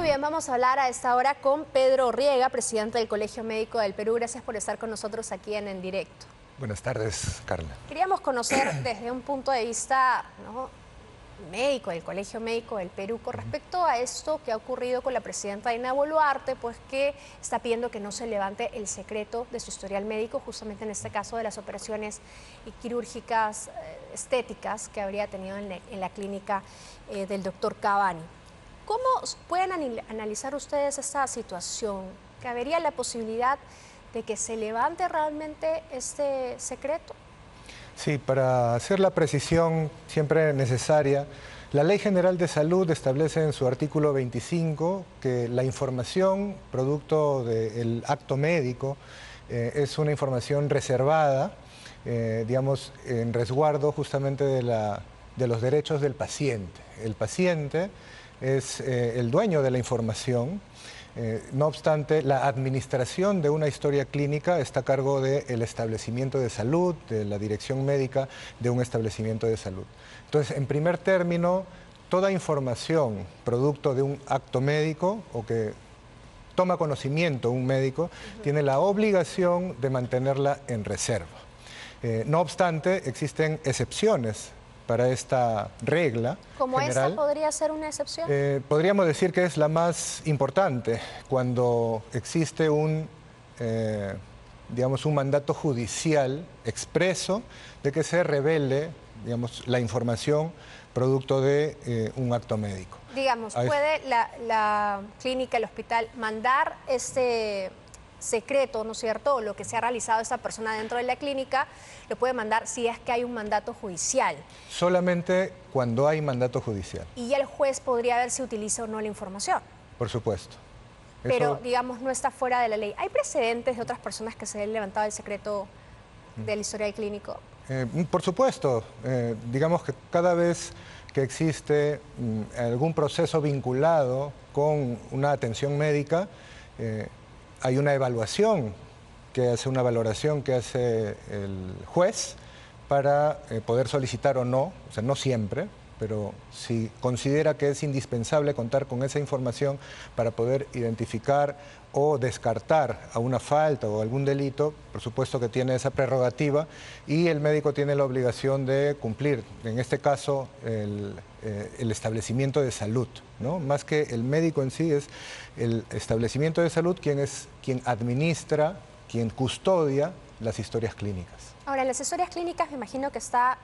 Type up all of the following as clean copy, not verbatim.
Muy bien, vamos a hablar a esta hora con Pedro Orriega, presidente del Colegio Médico del Perú. Gracias por estar con nosotros aquí en Directo. Buenas tardes, Carla. Queríamos conocer desde un punto de vista médico, del Colegio Médico del Perú, con respecto a esto que ha ocurrido con la presidenta Dina Boluarte, pues que está pidiendo que no se levante el secreto de su historial médico, justamente en este caso de las operaciones quirúrgicas estéticas que habría tenido en la clínica del doctor Cavani. ¿Cómo pueden analizar ustedes esta situación? ¿Cabería la posibilidad de que se levante realmente este secreto? Sí, para hacer la precisión siempre necesaria, la Ley General de Salud establece en su artículo 25 que la información producto del acto médico es una información reservada, digamos, en resguardo justamente de los derechos del paciente. El paciente es el dueño de la información. No obstante, la administración de una historia clínica está a cargo del establecimiento de salud, de la dirección médica de un establecimiento de salud. Entonces, en primer término, toda información producto de un acto médico o que toma conocimiento un médico, tiene la obligación de mantenerla en reserva. No obstante, existen excepciones para esta regla ¿Como general. esta podría ser una excepción? Podríamos decir que es la más importante cuando existe digamos, un mandato judicial expreso de que se revele, digamos, la información producto de un acto médico. Digamos, ¿puede la clínica, el hospital, mandar este secreto, ¿no es cierto?, o lo que se ha realizado esa persona dentro de la clínica, lo puede mandar si es que hay un mandato judicial? Solamente cuando hay mandato judicial. Y ya el juez podría ver si utiliza o no la información. Por supuesto. Pero, digamos, no está fuera de la ley. ¿Hay precedentes de otras personas que se han levantado el secreto del historial clínico? Por supuesto. Digamos que cada vez que existe algún proceso vinculado con una atención médica, hay una evaluación una valoración que hace el juez para poder solicitar o no, o sea, no siempre, pero si considera que es indispensable contar con esa información para poder identificar o descartar a una falta o algún delito, por supuesto que tiene esa prerrogativa y el médico tiene la obligación de cumplir, en este caso, el establecimiento de salud, ¿no? Más que el médico en sí, es el establecimiento de salud quien administra, quien custodia las historias clínicas. Ahora, en las historias clínicas me imagino que está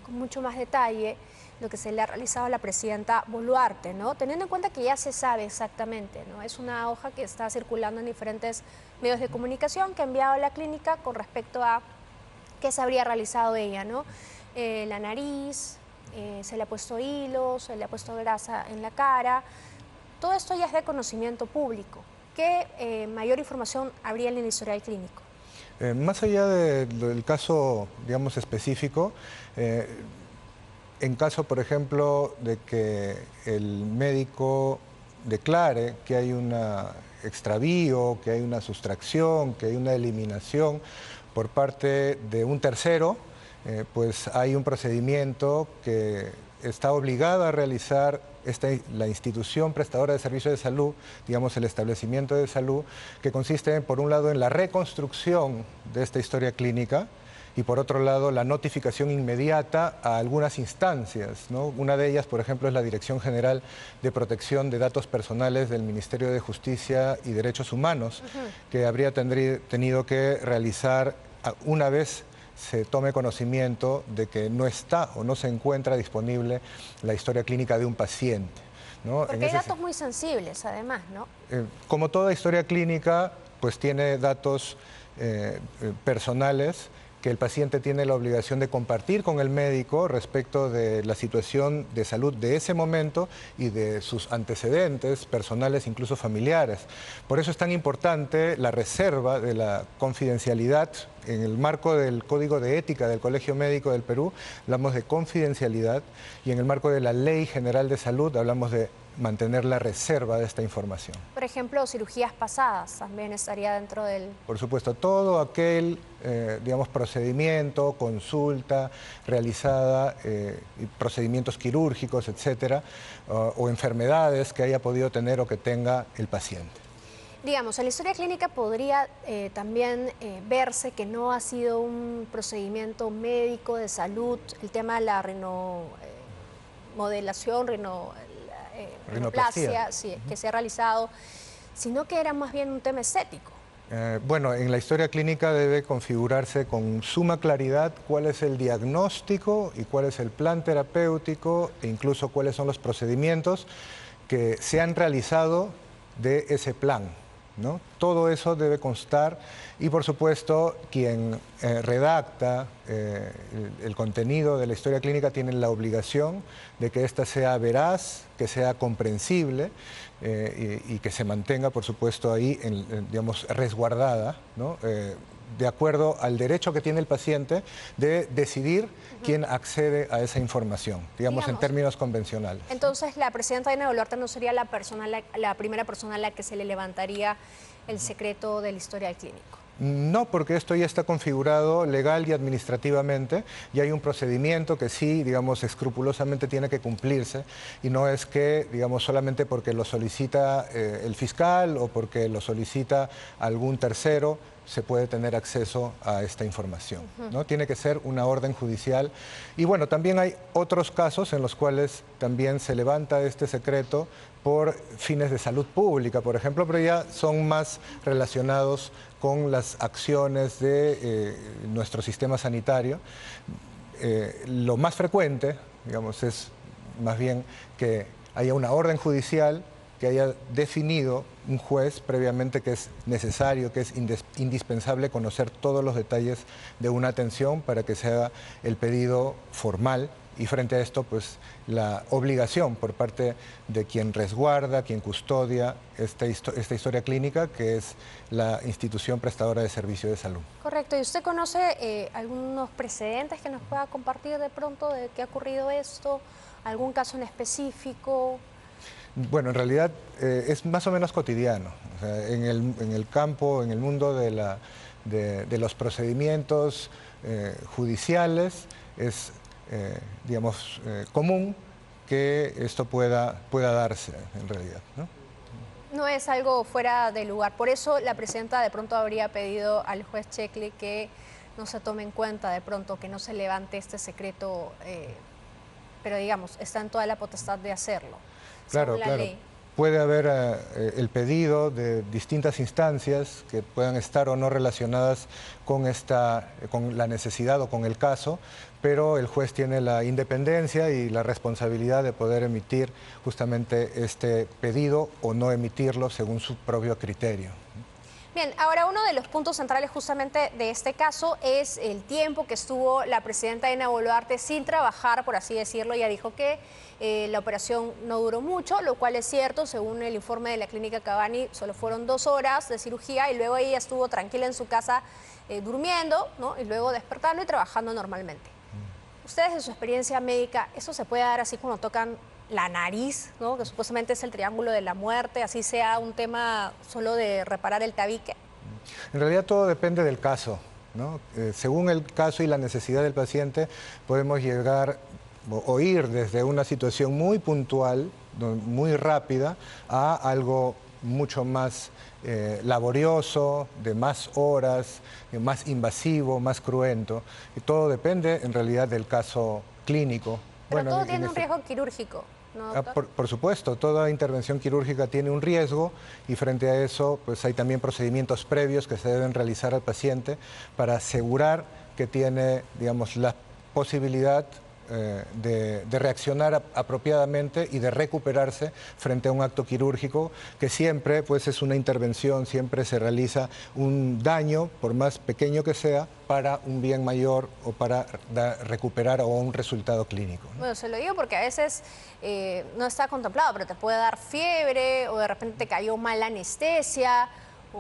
con mucho más detalle lo que se le ha realizado a la presidenta Boluarte, ¿no? Teniendo en cuenta que ya se sabe exactamente, ¿no? Es una hoja que está circulando en diferentes medios de comunicación que ha enviado a la clínica con respecto a qué se habría realizado ella, ¿no? La nariz, se le ha puesto hilos, se le ha puesto grasa en la cara. Todo esto ya es de conocimiento público. ¿Qué mayor información habría en el historial clínico? Más allá del caso, digamos, específico, en caso, por ejemplo, de que el médico declare que hay un extravío, que hay una sustracción, que hay una eliminación por parte de un tercero, pues hay un procedimiento que está obligado a realizar la institución prestadora de servicios de salud, digamos el establecimiento de salud, que consiste, por un lado, en la reconstrucción de esta historia clínica y, por otro lado, la notificación inmediata a algunas instancias, ¿no? Una de ellas, por ejemplo, es la Dirección General de Protección de Datos Personales del Ministerio de Justicia y Derechos Humanos, que habría tenido que realizar una vez se tome conocimiento de que no está o no se encuentra disponible la historia clínica de un paciente, ¿no? Porque hay datos muy sensibles, además, ¿no? Como toda historia clínica, pues tiene datos personales que el paciente tiene la obligación de compartir con el médico respecto de la situación de salud de ese momento y de sus antecedentes personales, incluso familiares. Por eso es tan importante la reserva de la confidencialidad. En el marco del Código de Ética del Colegio Médico del Perú hablamos de confidencialidad y en el marco de la Ley General de Salud hablamos de mantener la reserva de esta información. Por ejemplo, cirugías pasadas también estaría dentro del... Por supuesto, todo aquel, digamos, procedimiento, consulta realizada, y procedimientos quirúrgicos, etcétera, o enfermedades que haya podido tener o que tenga el paciente. Digamos, en la historia clínica podría también verse que no ha sido un procedimiento médico de salud, el tema de la remodelación, rinoplastia, sí, que se ha realizado, sino que era más bien un tema estético. Bueno, en la historia clínica debe configurarse con suma claridad cuál es el diagnóstico y cuál es el plan terapéutico e incluso cuáles son los procedimientos que se han realizado de ese plan, ¿no? Todo eso debe constar y, por supuesto, quien redacta el contenido de la historia clínica tiene la obligación de que ésta sea veraz, que sea comprensible y que se mantenga, por supuesto, ahí, digamos, resguardada, ¿no? De acuerdo al derecho que tiene el paciente de decidir quién accede a esa información, digamos en términos convencionales. Entonces, la presidenta Dina Boluarte no sería la primera persona a la que se le levantaría el secreto del historial clínico. No, porque esto ya está configurado legal y administrativamente y hay un procedimiento que sí, digamos, escrupulosamente tiene que cumplirse y no es que, digamos, solamente porque lo solicita el fiscal o porque lo solicita algún tercero se puede tener acceso a esta información, ¿no? Tiene que ser una orden judicial. Y bueno, también hay otros casos en los cuales también se levanta este secreto por fines de salud pública, por ejemplo, pero ya son más relacionados con las acciones de nuestro sistema sanitario. Lo más frecuente, digamos, es más bien que haya una orden judicial que haya definido un juez previamente que es necesario, que es indispensable conocer todos los detalles de una atención para que se haga el pedido formal y frente a esto, pues la obligación por parte de quien resguarda, quien custodia esta historia clínica, que es la institución prestadora de servicio de salud. Correcto. ¿Y usted conoce algunos precedentes que nos pueda compartir de pronto de qué ha ocurrido esto? ¿Algún caso en específico? Bueno, en realidad es más o menos cotidiano. O sea, en el campo, en el mundo de los procedimientos judiciales, es, digamos, común que esto pueda darse en realidad, ¿no? No es algo fuera de lugar. Por eso la presidenta de pronto habría pedido al juez Checli que no se tome en cuenta de pronto, que no se levante este secreto, pero digamos, está en toda la potestad de hacerlo. Claro, claro. Ley. Puede haber el pedido de distintas instancias que puedan estar o no relacionadas con la necesidad o con el caso, pero el juez tiene la independencia y la responsabilidad de poder emitir justamente este pedido o no emitirlo según su propio criterio. Bien, ahora uno de los puntos centrales justamente de este caso es el tiempo que estuvo la presidenta Dina Boluarte sin trabajar, por así decirlo. Ella dijo que la operación no duró mucho, lo cual es cierto. Según el informe de la clínica Cavani, solo fueron 2 horas de cirugía y luego ella estuvo tranquila en su casa durmiendo, ¿no? Y luego despertando y trabajando normalmente. Ustedes, en su experiencia médica, ¿eso se puede dar así cuando tocan la nariz, ¿no? Que supuestamente es el triángulo de la muerte, así sea un tema solo de reparar el tabique? En realidad todo depende del caso, ¿no? Según el caso y la necesidad del paciente, podemos llegar o ir desde una situación muy puntual, muy rápida, a algo mucho más laborioso, de más horas, más invasivo, más cruento. Y todo depende en realidad del caso clínico. Pero todo tiene un riesgo quirúrgico, ¿no, doctor? Por supuesto, toda intervención quirúrgica tiene un riesgo y frente a eso pues hay también procedimientos previos que se deben realizar al paciente para asegurar que tiene, digamos, la posibilidad de reaccionar apropiadamente y de recuperarse frente a un acto quirúrgico que siempre pues es una intervención, siempre se realiza un daño, por más pequeño que sea, para un bien mayor o para recuperar o un resultado clínico, ¿no? Bueno, se lo digo porque a veces no está contemplado, pero te puede dar fiebre o de repente te cayó mal la anestesia.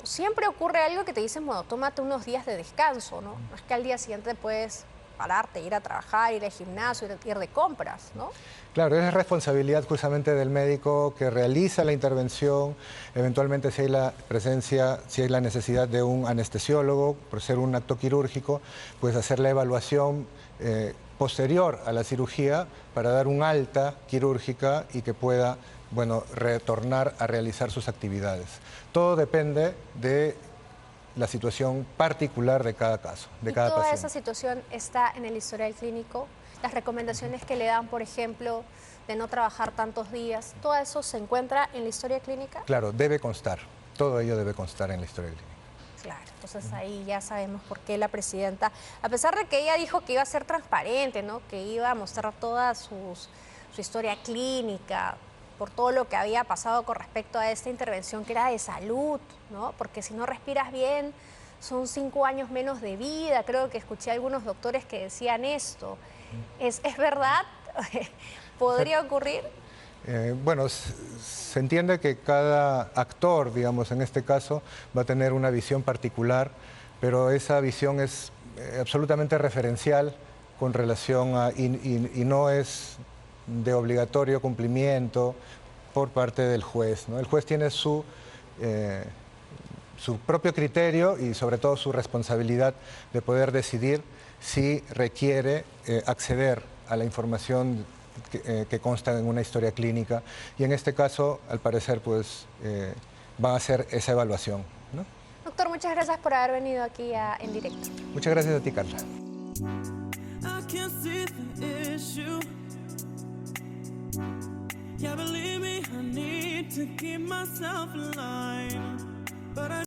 Siempre ocurre algo que te dicen, bueno, tómate unos días de descanso, ¿no? No es que al día siguiente puedes pararte, ir a trabajar, ir al gimnasio, ir de compras, ¿no? Claro, es responsabilidad justamente del médico que realiza la intervención, eventualmente si hay la presencia, si hay la necesidad de un anestesiólogo, por ser un acto quirúrgico, pues hacer la evaluación posterior a la cirugía para dar un alta quirúrgica y que pueda, bueno, retornar a realizar sus actividades. Todo depende de la situación particular de cada caso, de cada Toda paciente. esa situación está en el historial clínico. Las recomendaciones que le dan, por ejemplo, de no trabajar tantos días, ¿todo eso se encuentra en la historia clínica? Claro, debe constar, todo ello debe constar en la historia clínica. Claro, entonces ahí ya sabemos por qué la presidenta, a pesar de que ella dijo que iba a ser transparente, ¿no? Que iba a mostrar toda su historia clínica, por todo lo que había pasado con respecto a esta intervención que era de salud, ¿no? Porque si no respiras bien, son 5 años menos de vida. Creo que escuché a algunos doctores que decían esto. ¿Es verdad? ¿Podría ocurrir? Bueno, se entiende que cada actor, digamos, en este caso, va a tener una visión particular, pero esa visión es absolutamente referencial con relación a, y no es de obligatorio cumplimiento por parte del juez, ¿no? El juez tiene su propio criterio y sobre todo su responsabilidad de poder decidir si requiere acceder a la información que consta en una historia clínica, y en este caso, al parecer, pues van a hacer esa evaluación, ¿no? Doctor, muchas gracias por haber venido aquí En Directo. Muchas gracias a ti, Carla. Yeah, believe me, I need to keep myself alive, but